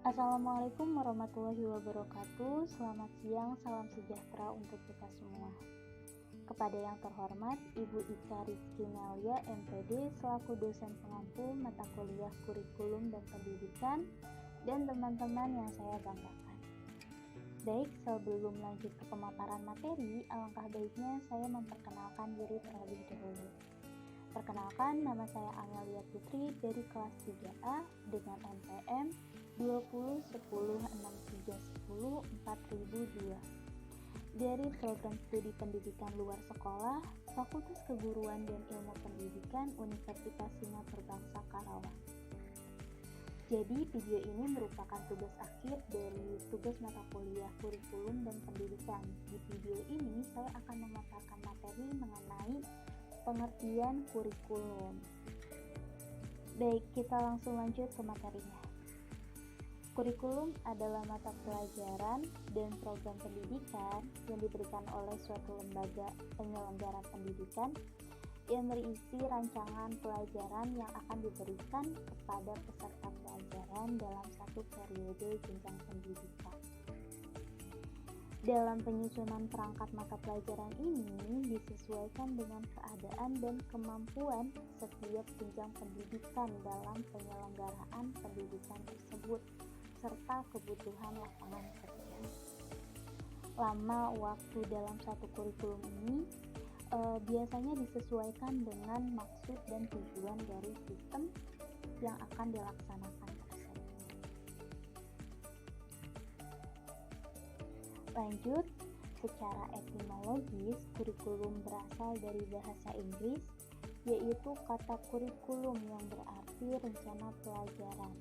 Assalamualaikum warahmatullahi wabarakatuh. Selamat siang, salam sejahtera untuk kita semua. Kepada yang terhormat Ibu Ika Rizky Melia, MPD, selaku dosen pengampu mata kuliah kurikulum dan pendidikan, dan teman-teman yang saya banggakan. Baik, sebelum lanjut ke pemaparan materi, alangkah baiknya saya memperkenalkan diri terlebih dahulu. Perkenalkan, nama saya Amelia Putri dari kelas 3A dengan NPM 201063104002 dari program studi pendidikan luar sekolah Fakultas Keguruan dan Ilmu Pendidikan Universitas Singapura Bangsa Karawang. Jadi video ini merupakan tugas akhir dari tugas mata kuliah kurikulum dan pendidikan. Di video ini saya akan memaparkan materi mengenai pengertian kurikulum. Baik, kita langsung lanjut ke materinya. Kurikulum adalah mata pelajaran dan program pendidikan yang diberikan oleh suatu lembaga penyelenggara pendidikan yang berisi rancangan pelajaran yang akan diberikan kepada peserta pelajaran dalam satu periode jenjang pendidikan. Dalam penyusunan perangkat mata pelajaran ini disesuaikan dengan keadaan dan kemampuan setiap jenjang pendidikan dalam penyelenggaraan pendidikan tersebut, serta kebutuhan lapangan kerja. Lama waktu dalam satu kurikulum ini biasanya disesuaikan dengan maksud dan tujuan dari sistem yang akan dilaksanakan tersebut. Lanjut, secara etimologis, kurikulum berasal dari bahasa Inggris, yaitu kata kurikulum yang berarti rencana pelajaran.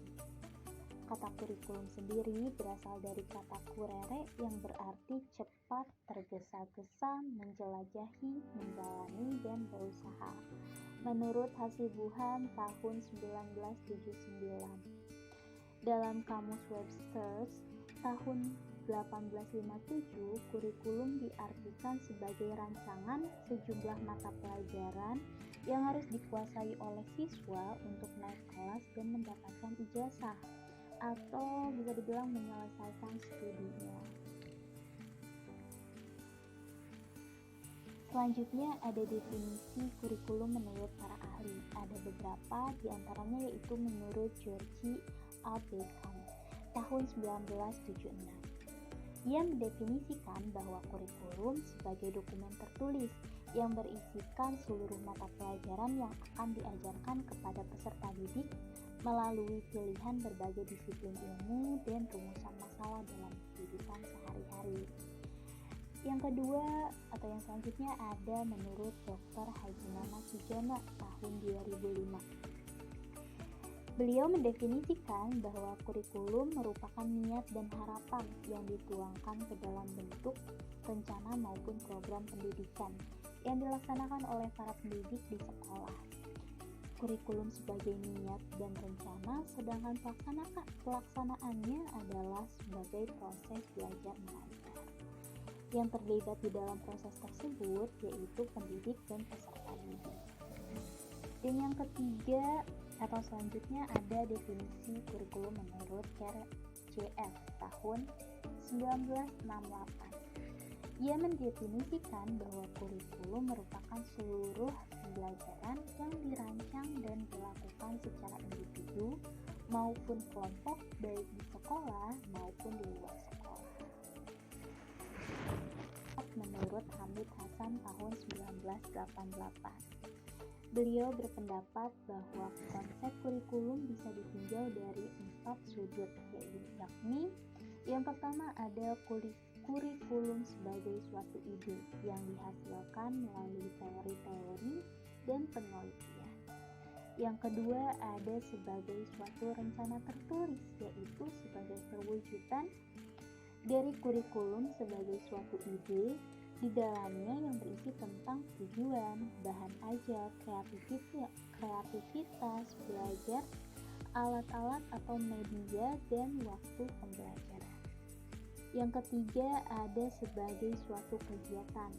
Kata kurikulum sendiri berasal dari kata kurere yang berarti cepat, tergesa-gesa, menjelajahi, menjalani, dan berusaha. Menurut Hasibuan tahun 1979. Dalam Kamus Webster tahun 1857, kurikulum diartikan sebagai rancangan sejumlah mata pelajaran yang harus dikuasai oleh siswa untuk naik kelas dan mendapatkan ijazah, atau bisa dibilang menyelesaikan studinya. Selanjutnya ada definisi kurikulum menurut para ahli. Ada beberapa diantaranya yaitu menurut George A. Beckham tahun 1976. Ia mendefinisikan bahwa kurikulum sebagai dokumen tertulis yang berisikan seluruh mata pelajaran yang akan diajarkan kepada peserta didik melalui pilihan berbagai disiplin ilmu dan rumusan masalah dalam kehidupan sehari-hari. Yang kedua atau yang selanjutnya ada menurut Dr. Haji Nana Sujana tahun 2005. Beliau mendefinisikan bahwa kurikulum merupakan niat dan harapan yang dituangkan ke dalam bentuk rencana maupun program pendidikan yang dilaksanakan oleh para pendidik di sekolah. Kurikulum sebagai niat dan rencana, sedangkan pelaksanaannya adalah sebagai proses belajar mengajar. Yang terlibat di dalam proses tersebut yaitu pendidik dan peserta didik. Dan yang ketiga atau selanjutnya ada definisi kurikulum menurut CF tahun 1968. Ia mendefinisikan bahwa kurikulum merupakan seluruh pembelajaran yang dirancang dan dilakukan secara individu maupun kelompok baik di sekolah maupun di luar sekolah. Menurut Hamid Hasan tahun 1988. Beliau berpendapat bahwa konsep kurikulum bisa ditinjau dari 4 sudut, yakni yang pertama ada kurikulum sebagai suatu ide yang dihasilkan melalui teori-teori dan penelitian. Yang kedua ada sebagai suatu rencana tertulis, yaitu sebagai perwujudan dari kurikulum sebagai suatu ide di dalamnya yang berisi tentang tujuan, bahan ajar, kreativitas belajar, alat-alat atau media, dan waktu pembelajaran. Yang ketiga ada sebagai suatu kegiatan,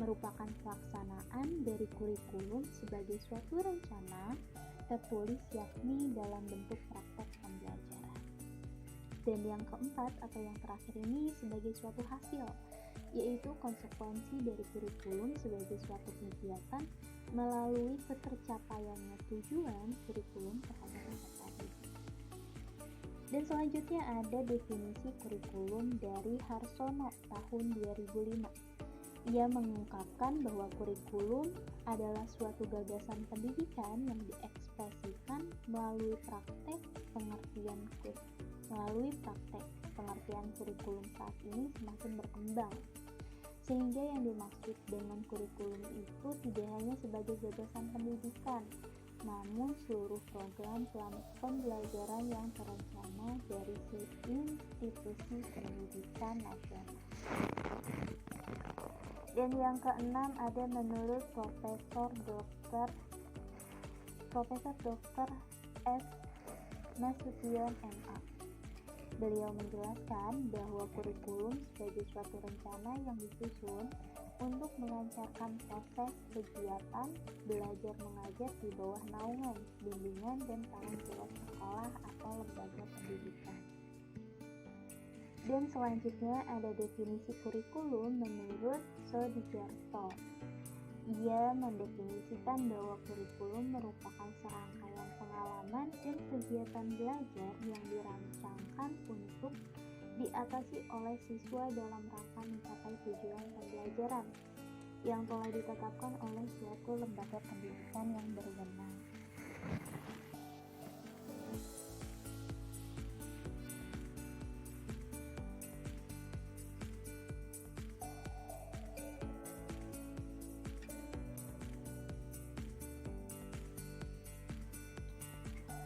merupakan pelaksanaan dari kurikulum sebagai suatu rencana tertulis yakni dalam bentuk praktek pembelajaran. Dan yang keempat atau yang terakhir ini sebagai suatu hasil, yaitu konsekuensi dari kurikulum sebagai suatu kegiatan melalui ketercapaiannya tujuan kurikulum terhadap peserta didik. Dan selanjutnya ada definisi kurikulum dari Harsono tahun 2005. Ia mengungkapkan bahwa kurikulum adalah suatu gagasan pendidikan yang diekspresikan melalui praktek pengertian kurikulum saat ini semakin berkembang. Sehingga yang dimaksud dengan kurikulum itu tidak hanya sebagai gagasan pendidikan, namun seluruh program pembelajaran yang terencana dari institusi pendidikan nasional. Dan yang keenam ada menurut Profesor Dr. S. Nasution MA. Beliau menjelaskan bahwa kurikulum sebagai suatu rencana yang disusun untuk melancarkan proses kegiatan belajar mengajar di bawah naungan, bimbingan, dan tanggung jawab sekolah atau lembaga pendidikan. Dan selanjutnya ada definisi kurikulum menurut Sodigarto. Ia mendefinisikan bahwa kurikulum merupakan serangkaian pengalaman dan kegiatan belajar yang dirancangkan untuk diatasi oleh siswa dalam rangka mencapai tujuan pembelajaran yang telah ditetapkan oleh suatu lembaga pendidikan yang berwenang.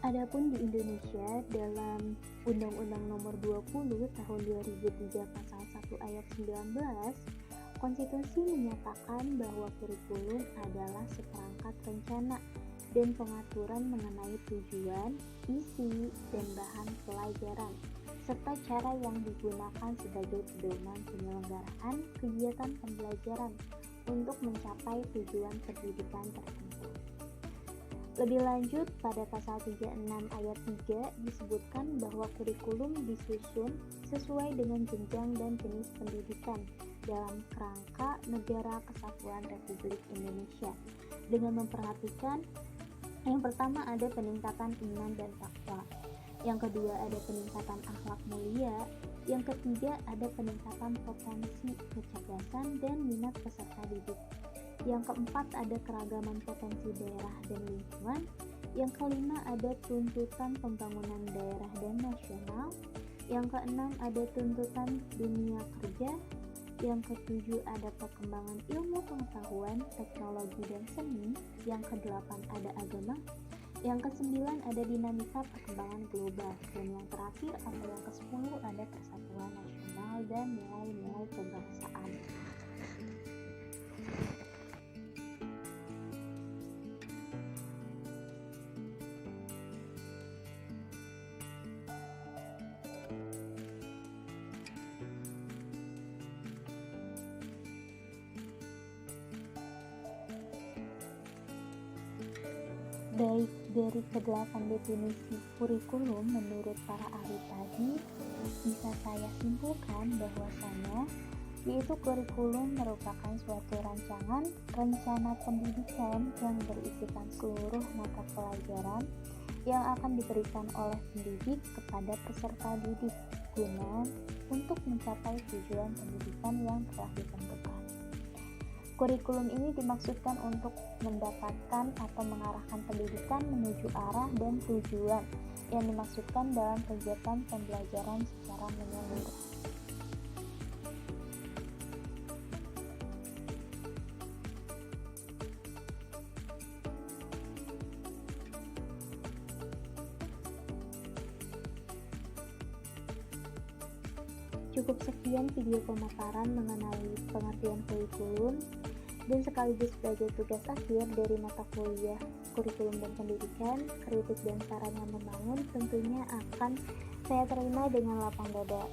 Adapun di Indonesia dalam Undang-Undang Nomor 20 Tahun 2003 Pasal 1 Ayat 19, Konstitusi menyatakan bahwa kurikulum adalah seperangkat rencana dan pengaturan mengenai tujuan, isi, dan bahan pelajaran, serta cara yang digunakan sebagai pedoman penyelenggaraan kegiatan pembelajaran untuk mencapai tujuan pendidikan tertentu. Lebih lanjut, pada pasal 36 ayat 3 disebutkan bahwa kurikulum disusun sesuai dengan jenjang dan jenis pendidikan dalam kerangka Negara Kesatuan Republik Indonesia dengan memperhatikan yang pertama ada peningkatan iman dan takwa, yang kedua ada peningkatan akhlak mulia, yang ketiga ada peningkatan potensi kecerdasan dan minat peserta didik. Yang keempat ada keragaman potensi daerah dan lingkungan. Yang kelima ada tuntutan pembangunan daerah dan nasional. Yang keenam ada tuntutan dunia kerja. Yang ketujuh ada perkembangan ilmu pengetahuan, teknologi dan seni. Yang kedelapan ada agama. Yang kesembilan ada dinamika perkembangan global. Dan yang terakhir atau yang ke-10 ada persatuan nasional dan nilai-nilai kebangsaan. Baik dari ke-8 definisi kurikulum menurut para ahli tadi, bisa saya simpulkan bahwasanya yaitu kurikulum merupakan suatu rencana pendidikan yang berisikan seluruh mata pelajaran yang akan diberikan oleh pendidik kepada peserta didik guna untuk mencapai tujuan pendidikan yang telah ditentukan. Kurikulum ini dimaksudkan untuk mendapatkan atau mengarahkan pendidikan menuju arah dan tujuan yang dimaksudkan dalam kegiatan pembelajaran secara menyeluruh. Cukup sekian video pemaparan mengenai pengertian kurikulum dan sekaligus sebagai tugas akhir dari mata kuliah kurikulum dan pendidikan, kritik dan saran yang membangun tentunya akan saya terima dengan lapang dada.